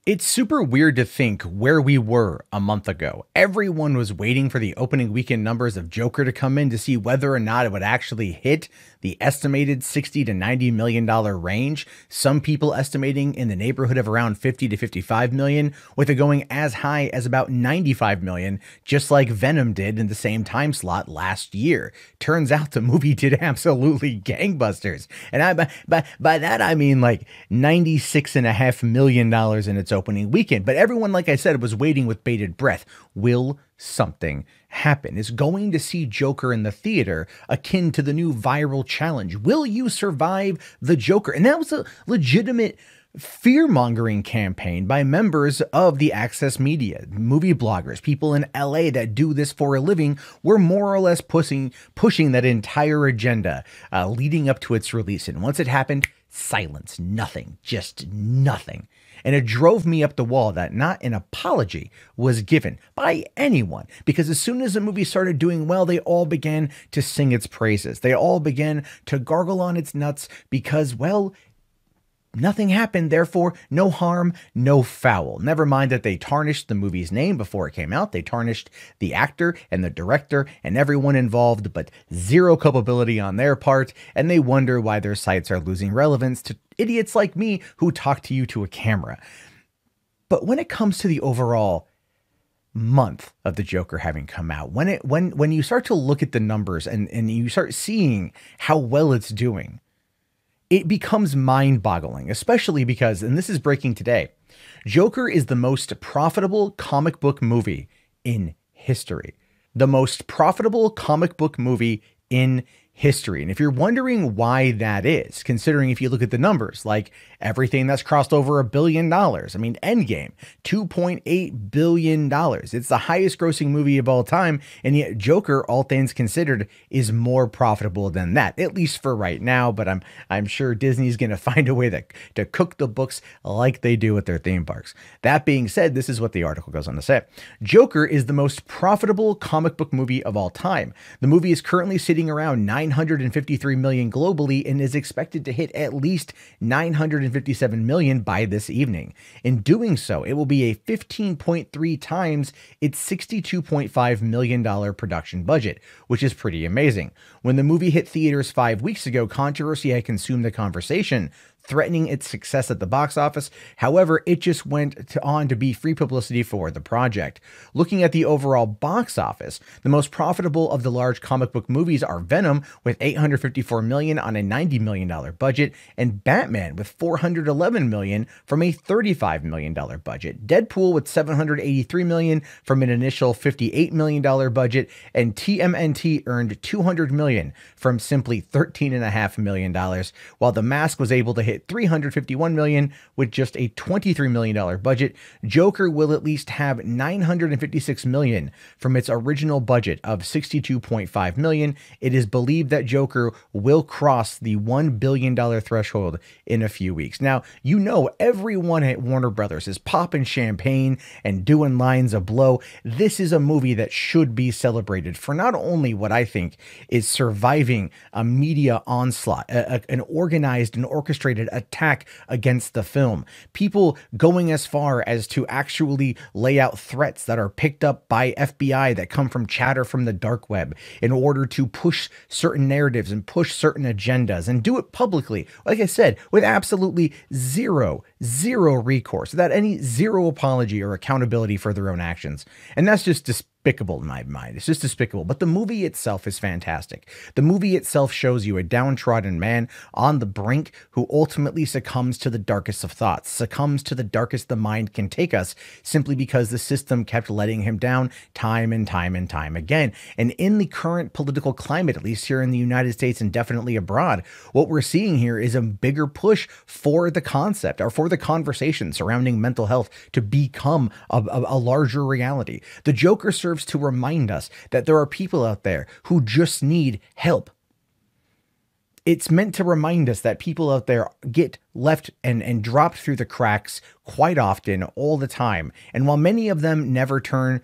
It's super weird to think where we were a month ago. Everyone was waiting for the opening weekend numbers of Joker to come in to see whether or not it would actually hit the estimated $60 to $90 million range. Some people estimating in the neighborhood of around 50 to 55 million, with it going as high as about 95 million, just like Venom did in the same time slot last year. Turns out the movie did absolutely gangbusters. And by that, I mean like $96.5 million in its opening weekend. But everyone, like I said, was waiting with bated breath. Will something happen? Is going to see Joker in the theater akin to the new viral challenge? Will you survive the Joker? And that was a legitimate fear-mongering campaign by members of the access media, movie bloggers, people in LA that do this for a living, were more or less pushing that entire agenda leading up to its release. And once it happened, silence, nothing, just nothing. And it drove me up the wall that not an apology was given by anyone, because as soon as the movie started doing well, they all began to sing its praises. They all began to gargle on its nuts because, well, nothing happened, therefore no harm, no foul. Never mind that they tarnished the movie's name before it came out. They tarnished the actor and the director and everyone involved, but zero culpability on their part, and they wonder why their sites are losing relevance to idiots like me who talk to you to a camera. But when it comes to the overall month of the Joker having come out, when you start to look at the numbers and you start seeing how well it's doing, it becomes mind-boggling, especially because, and this is breaking today, Joker is the most profitable comic book movie in history. The most profitable comic book movie in history. And if you're wondering why that is, considering if you look at the numbers, like everything that's crossed over $1 billion, I mean, Endgame, $2.8 billion. It's the highest grossing movie of all time. And yet Joker, all things considered, is more profitable than that, at least for right now. But I'm sure Disney's going to find a way to cook the books like they do with their theme parks. That being said, this is what the article goes on to say. Joker is the most profitable comic book movie of all time. The movie is currently sitting around 953 million globally and is expected to hit at least 957 million by this evening. In doing so, it will be a 15.3 times its $62.5 million production budget, which is pretty amazing. When the movie hit theaters 5 weeks ago, controversy had consumed the conversation, threatening its success at the box office. However, it just went on to be free publicity for the project. Looking at the overall box office, the most profitable of the large comic book movies are Venom with $854 million on a $90 million budget, and Batman with $411 million from a $35 million budget. Deadpool with $783 million from an initial $58 million budget, and TMNT earned $200 million from simply $13.5 million, while The Mask was able to hit $351 million with just a $23 million budget. Joker will at least have $956 million from its original budget of $62.5 million. It is believed that Joker will cross the $1 billion threshold in a few weeks. Now, you know, everyone at Warner Brothers is popping champagne and doing lines of blow. This is a movie that should be celebrated for not only what I think is surviving a media onslaught, an organized and orchestrated attack against the film, people going as far as to actually lay out threats that are picked up by FBI that come from chatter from the dark web in order to push certain narratives and push certain agendas, and do it publicly, like I said, with absolutely zero recourse, without any zero apology or accountability for their own actions. And that's just despicable in my mind. It's just despicable. But the movie itself is fantastic. The movie itself shows you a downtrodden man on the brink who ultimately succumbs to the darkest of thoughts, succumbs to the darkest the mind can take us, simply because the system kept letting him down time and time and time again. And in the current political climate, at least here in the United States and definitely abroad, what we're seeing here is a bigger push for the concept, or for the conversation surrounding mental health, to become a larger reality. The Joker serves to remind us that there are people out there who just need help. It's meant to remind us that people out there get left and dropped through the cracks quite often, all the time. And while many of them never turn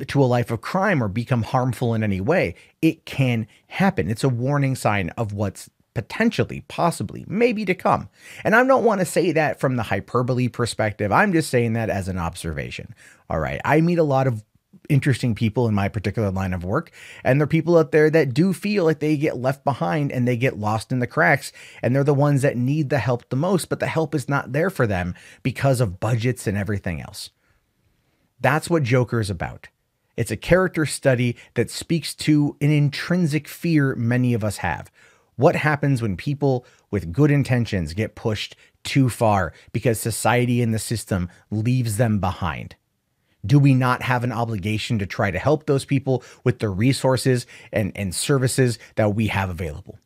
to a life of crime or become harmful in any way, it can happen. It's a warning sign of what's potentially, possibly, maybe to come. And I don't want to say that from the hyperbole perspective. I'm just saying that as an observation. All right. I meet a lot of interesting people in my particular line of work, and there are people out there that do feel like they get left behind and they get lost in the cracks, and they're the ones that need the help the most, but the help is not there for them because of budgets and everything else. That's what Joker is about. It's a character study that speaks to an intrinsic fear many of us have. What happens when people with good intentions get pushed too far because society and the system leaves them behind? Do we not have an obligation to try to help those people with the resources and services that we have available?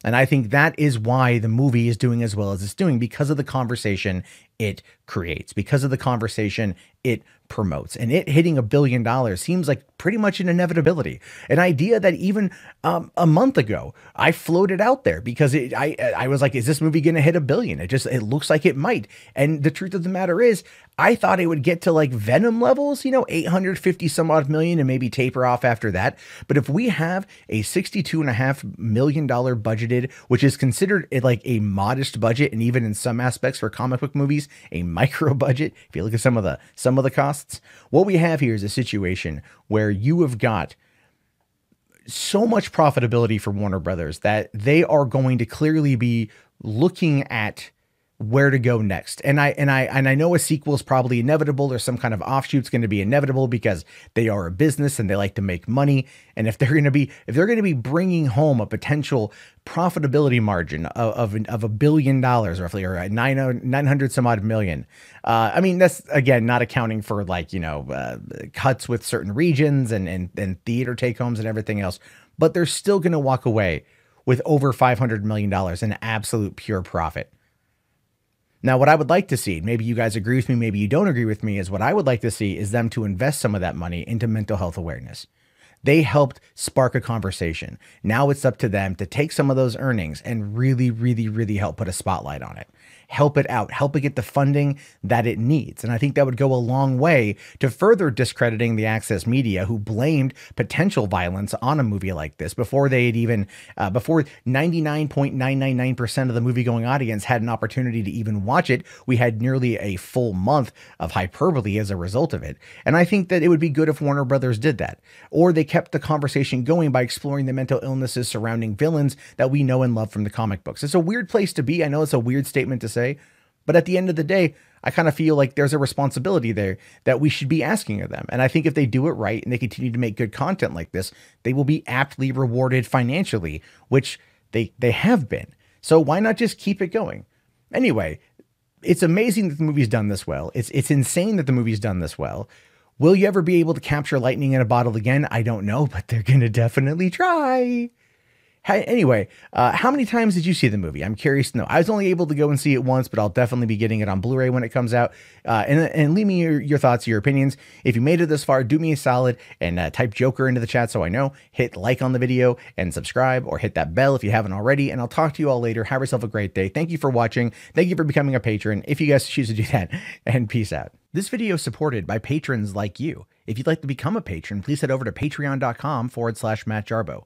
And I think that is why the movie is doing as well as it's doing, because of the conversation it creates, because of the conversation it promotes. And it hitting $1 billion seems like pretty much an inevitability, an idea that even a month ago I floated out there because I was like, is this movie going to hit $1 billion? It looks like it might. And the truth of the matter is, I thought it would get to like Venom levels, 850 some odd million, and maybe taper off after that. But if we have a $62.5 million budgeted, which is considered like a modest budget, and even in some aspects for comic book movies, a micro budget, if you look at some of the costs, what we have here is a situation where you have got so much profitability for Warner Brothers that they are going to clearly be looking at where to go next. And I know a sequel is probably inevitable, or some kind of offshoot's going to be inevitable, because they are a business and they like to make money. And if they're going to be bringing home a potential profitability margin of $1 billion roughly, or 900 some odd million. I mean, that's again, not accounting for like, cuts with certain regions and theater take homes and everything else, but they're still going to walk away with over $500 million in absolute pure profit. Now, what I would like to see, maybe you guys agree with me, maybe you don't agree with me, is what I would like to see is them to invest some of that money into mental health awareness. They helped spark a conversation. Now it's up to them to take some of those earnings and really, really, really help put a spotlight on it. Help it out, help it get the funding that it needs. And I think that would go a long way to further discrediting the Access media, who blamed potential violence on a movie like this before they had even, before 99.999% of the movie going audience had an opportunity to even watch it. We had nearly a full month of hyperbole as a result of it. And I think that it would be good if Warner Brothers did that, or they kept the conversation going by exploring the mental illnesses surrounding villains that we know and love from the comic books. It's a weird place to be. I know it's a weird statement to say, but at the end of the day, I kind of feel like there's a responsibility there that we should be asking of them. And I think if they do it right and they continue to make good content like this, they will be aptly rewarded financially, which they have been. So why not just keep it going? Anyway, it's amazing that the movie's done this well. It's insane that the movie's done this well. Will you ever be able to capture lightning in a bottle again? I don't know, but they're going to definitely try. Anyway, how many times did you see the movie? I'm curious to know. I was only able to go and see it once, but I'll definitely be getting it on Blu-ray when it comes out. And leave me your thoughts, your opinions. If you made it this far, do me a solid and type Joker into the chat so I know. Hit like on the video and subscribe, or hit that bell if you haven't already. And I'll talk to you all later. Have yourself a great day. Thank you for watching. Thank you for becoming a patron, if you guys choose to do that. And peace out. This video is supported by patrons like you. If you'd like to become a patron, please head over to patreon.com/Matt Jarbo.